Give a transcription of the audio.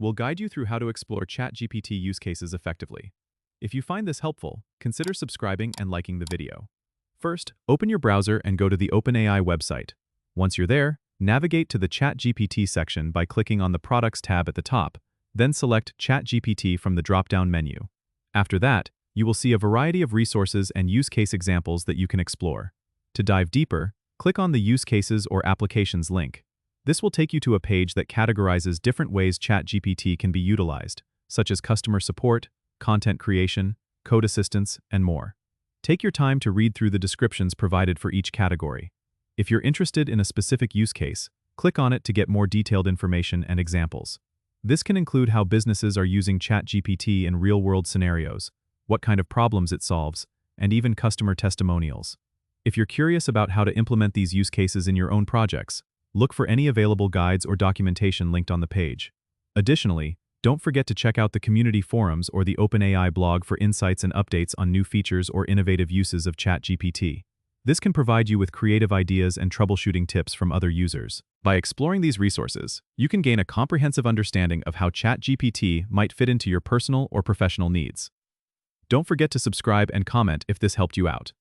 we'll guide you through how to explore ChatGPT use cases effectively. If you find this helpful, consider subscribing and liking the video. First, open your browser and go to the OpenAI website. Once you're there, navigate to the ChatGPT section by clicking on the Products tab at the top, then select ChatGPT from the drop-down menu. After that, you will see a variety of resources and use case examples that you can explore. To dive deeper, click on the Use Cases or Applications link. This will take you to a page that categorizes different ways ChatGPT can be utilized, such as customer support, content creation, code assistance, and more. Take your time to read through the descriptions provided for each category. If you're interested in a specific use case, click on it to get more detailed information and examples. This can include how businesses are using ChatGPT in real-world scenarios, what kind of problems it solves, and even customer testimonials. If you're curious about how to implement these use cases in your own projects, look for any available guides or documentation linked on the page. Additionally, don't forget to check out the community forums or the OpenAI blog for insights and updates on new features or innovative uses of ChatGPT. This can provide you with creative ideas and troubleshooting tips from other users. By exploring these resources, you can gain a comprehensive understanding of how ChatGPT might fit into your personal or professional needs. Don't forget to subscribe and comment if this helped you out.